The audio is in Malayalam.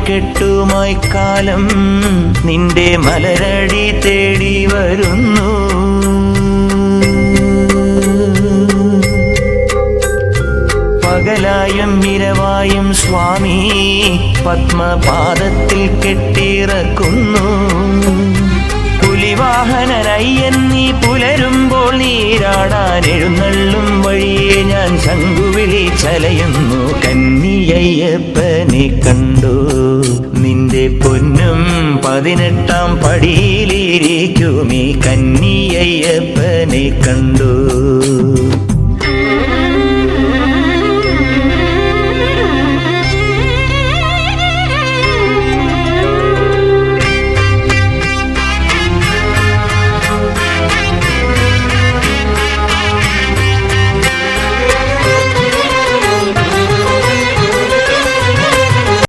താലികെട്ടുമായി കാലം നിന്റെ മലരടി തേടി വരുന്നു. പകലായും ഇരവായും സ്വാമി പത്മപാദത്തിൽ കെട്ടിറക്കുന്നു. പുലിവാഹനനയ്യൻ നീ പുലരുമ്പോൾ നീരാടാൻ എഴുന്നള്ളും വഴിയെ ഞാൻ ശംഖുവിളി ചലയുന്നു. കന്നിയയ്യപ്പനെ കണ്ടു നിന്റെ പൊന്നും 18-ാം പടിയിലിരിക്കുമീ കന്നിയയ്യപ്പനെ കണ്ടു.